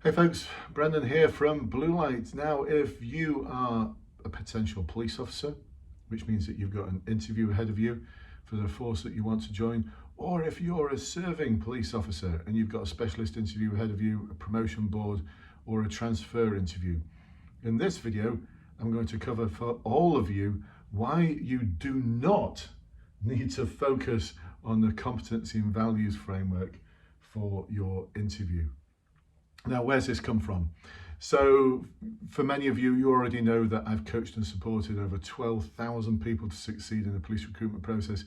Hey folks, Brendan here from Bluelight. Now, if you are a potential police officer, which means that you've got an interview ahead of you for the force that you want to join, or if you're a serving police officer and you've got a specialist interview ahead of you, a promotion board, or a transfer interview. In this video, I'm going to cover for all of you why you do not need to focus on the competency and values framework for your interview. Now, where's this come from? So for many of you, you already know that I've coached and supported over 12,000 people to succeed in the police recruitment process.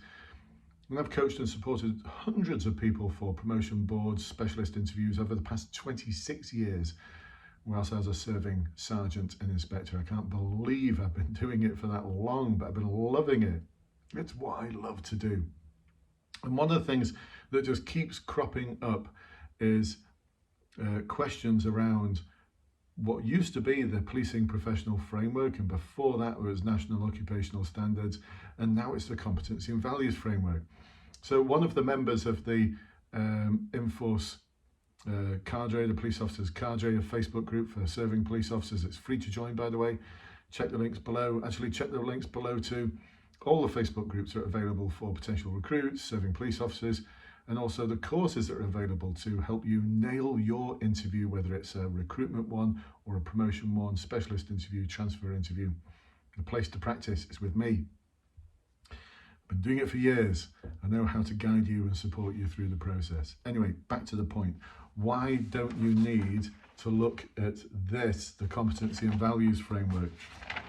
And I've coached and supported hundreds of people for promotion boards, specialist interviews over the past 26 years, whilst I was a serving sergeant and inspector. I can't believe I've been doing it for that long, but I've been loving it. It's what I love to do. And one of the things that just keeps cropping up is questions around what used to be the policing professional framework, and before that was national occupational standards, and now it's the competency and values framework. So one of the members of the Enforce cadre, the police officers cadre, a Facebook group for serving police officers, it's free to join, by the way. Check the links below. Actually, check the links below too. All the Facebook groups are available for potential recruits, serving police officers, and also the courses that are available to help you nail your interview, whether it's a recruitment one or a promotion one, specialist interview, transfer interview. The place to practice is with me. I've been doing it for years. I know how to guide you and support you through the process. Anyway, back to the point. Why don't you need to look at this, the competency and values framework?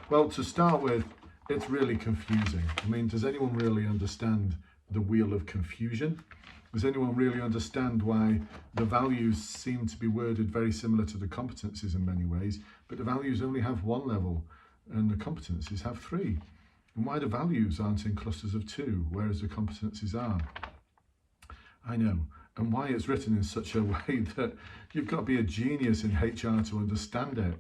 Well, to start with, it's really confusing. I mean, does anyone really understand the wheel of confusion? Does anyone really understand why the values seem to be worded very similar to the competencies in many ways, but the values only have one level and the competencies have three? And why the values aren't in clusters of two, whereas the competencies are? I know. And why it's written in such a way that you've got to be a genius in HR to understand it.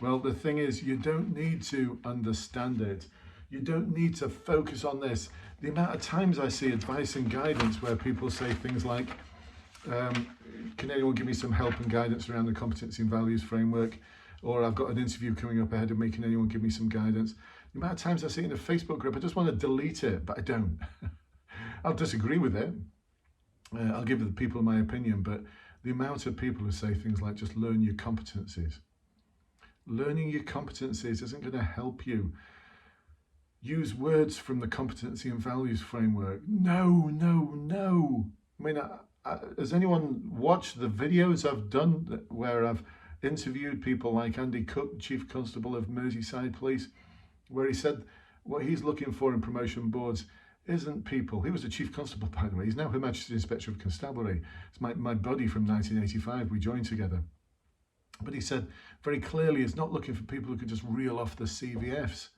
Well, the thing is, you don't need to understand it. You don't need to focus on this. The amount of times I see advice and guidance where people say things like, can anyone give me some help and guidance around the competency and values framework? Or I've got an interview coming up ahead of me, can anyone give me some guidance? The amount of times I see it in a Facebook group, I just want to delete it, but I don't. I'll disagree with it. I'll give the people my opinion, but the amount of people who say things like, just learn your competencies. Learning your competencies isn't going to help you. Use words from the competency and values framework. No. I mean, has anyone watched the videos I've done where I've interviewed people like Andy Cook, Chief Constable of Merseyside Police, where he said what he's looking for in promotion boards isn't people. He was a Chief Constable, by the way. He's now Her Majesty's Inspector of Constabulary. It's my buddy from 1985. We joined together. But he said very clearly he's not looking for people who can just reel off the CVFs.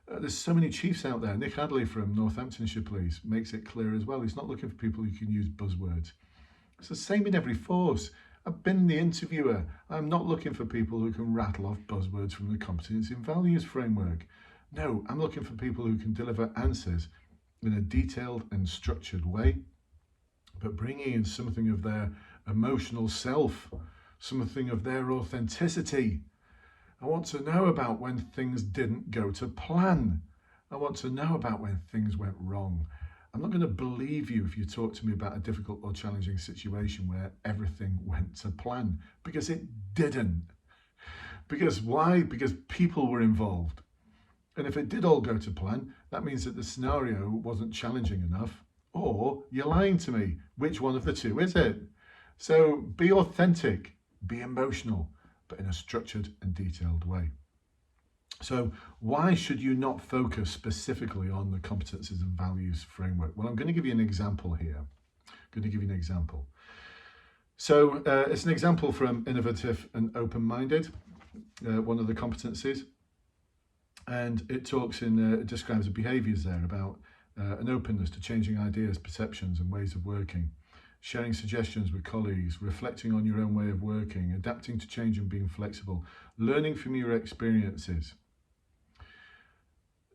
There's so many chiefs out there. Nick Hadley from Northamptonshire Police makes it clear as well. He's not looking for people who can use buzzwords. It's the same in every force. I've been the interviewer. I'm not looking for people who can rattle off buzzwords from the competency and values framework. No, I'm looking for people who can deliver answers in a detailed and structured way, but bringing in something of their emotional self, something of their authenticity. I want to know about when things didn't go to plan. I want to know about when things went wrong. I'm not going to believe you if you talk to me about a difficult or challenging situation where everything went to plan, because it didn't. Because why? Because people were involved. And if it did all go to plan, that means that the scenario wasn't challenging enough, or you're lying to me. Which one of the two is it? So be authentic, be emotional, but in a structured and detailed way. So why should you not focus specifically on the competencies and values framework? Well, I'm going to give you an example here. So it's an example from Innovative and Open-Minded, one of the competencies. And it talks it describes the behaviours there about an openness to changing ideas, perceptions and ways of working, sharing suggestions with colleagues, reflecting on your own way of working, adapting to change and being flexible, learning from your experiences.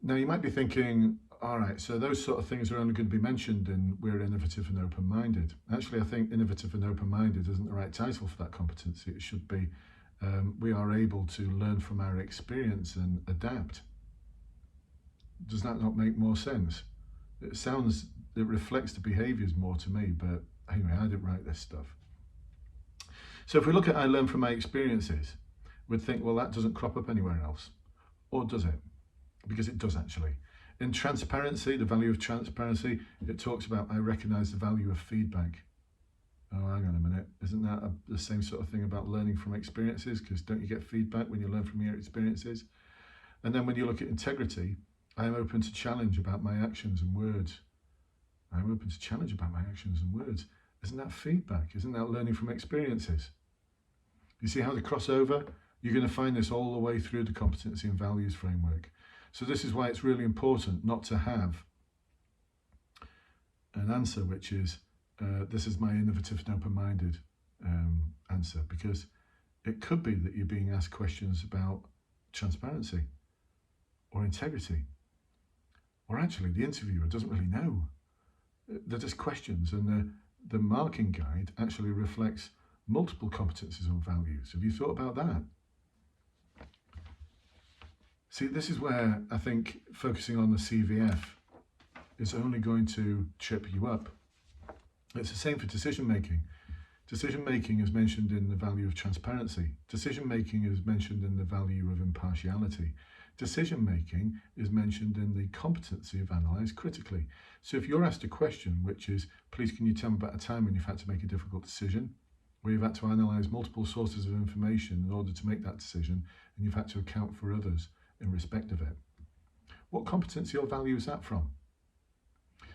Now you might be thinking, All right, so those sort of things are only going to be mentioned in We're Innovative and Open-Minded. Actually, I think Innovative and Open-Minded isn't the right title for that competency. It should be we are able to learn from our experience and adapt. Does that not make more sense? It reflects the behaviours more to me, but anyway, I didn't write this stuff. So if we look at I learn from my experiences, we'd think, well, that doesn't crop up anywhere else. Or does it? Because it does actually. In transparency, the value of transparency, it talks about I recognise the value of feedback. Oh, hang on a minute. Isn't that the same sort of thing about learning from experiences? Because don't you get feedback when you learn from your experiences? And then when you look at integrity, I am open to challenge about my actions and words. I'm open to challenge about my actions and words. Isn't that feedback? Isn't that learning from experiences? You see how the crossover? You're going to find this all the way through the competency and values framework. So this is why it's really important not to have an answer which is, this is my innovative and open-minded answer, because it could be that you're being asked questions about transparency or integrity, or actually the interviewer doesn't really know. They're just questions, and the marking guide actually reflects multiple competencies or values. Have you thought about that? See, this is where I think focusing on the CVF is only going to trip you up. It's the same for decision making. Decision making is mentioned in the value of transparency. Decision making is mentioned in the value of impartiality. Decision making is mentioned in the competency of analyze critically. So if you're asked a question which is, please can you tell me about a time when you've had to make a difficult decision, where you've had to analyse multiple sources of information in order to make that decision, and you've had to account for others in respect of it. What competency or value is that from?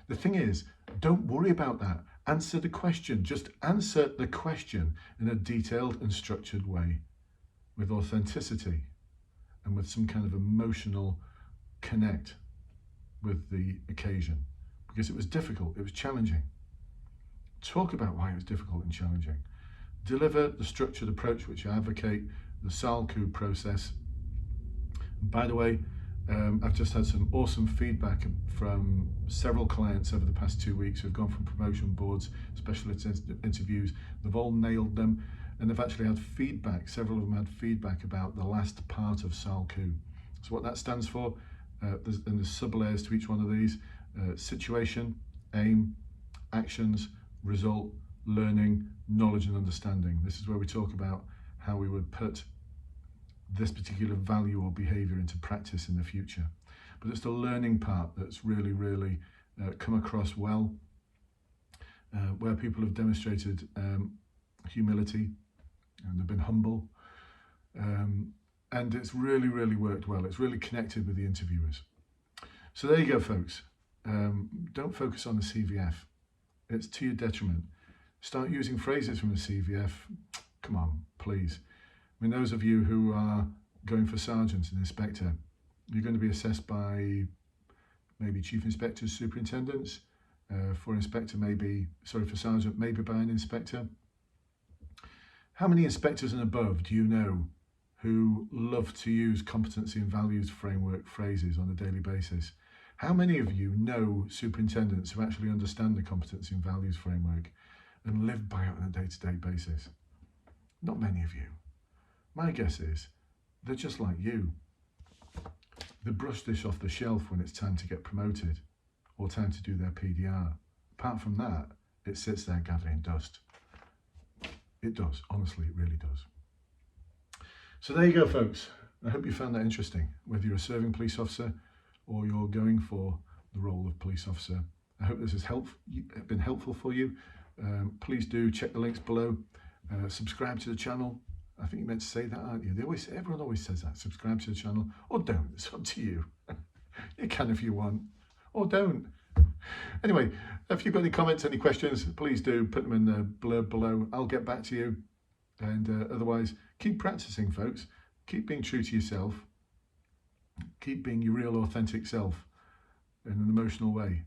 The thing is, don't worry about that. Answer the question. Just answer the question in a detailed and structured way, with authenticity and with some kind of emotional connect with the occasion, because it was difficult, it was challenging. Talk about why it was difficult and challenging. Deliver the structured approach which I advocate, the SALCU process. And by the way, I've just had some awesome feedback from several clients over the past 2 weeks who've gone from promotion boards, specialist interviews. They've all nailed them, and they've actually had feedback. Several of them had feedback about the last part of SALCU. So what that stands for, there's sub-layers to each one of these: situation, aim, actions, result, learning, knowledge and understanding. This is where we talk about how we would put this particular value or behaviour into practice in the future. But it's the learning part that's really come across well, where people have demonstrated humility and they've been humble, and it's really worked well. It's really connected with the interviewers. So there you go, folks. Don't focus on the CVF. It's to your detriment. Start using phrases from the CVF. Come on, please. I mean, those of you who are going for sergeant and inspector, you're going to be assessed by maybe chief inspectors, superintendents. For inspector, for sergeant, maybe by an inspector. How many inspectors and above do you know who love to use competency and values framework phrases on a daily basis? How many of you know superintendents who actually understand the competency and values framework and live by it on a day-to-day basis? Not many of you. My guess is they're just like you. They brush this off the shelf when it's time to get promoted or time to do their PDR. Apart from that, it sits there gathering dust. It does, honestly, it really does. So there you go, folks. I hope you found that interesting, whether you're a serving police officer or you're going for the role of police officer. I hope this has been helpful for you. Please do check the links below. Subscribe to the channel. I think you meant to say that, aren't you? Everyone always says that. Subscribe to the channel, or don't. It's up to you. You can if you want, or don't. Anyway, if you've got any comments, any questions, please do put them in the blurb below. I'll get back to you. And otherwise, keep practicing, folks. Keep being true to yourself. Keep being your real, authentic self in an emotional way,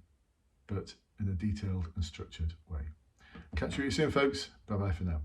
but in a detailed and structured way. Catch you soon, folks. Bye-bye for now.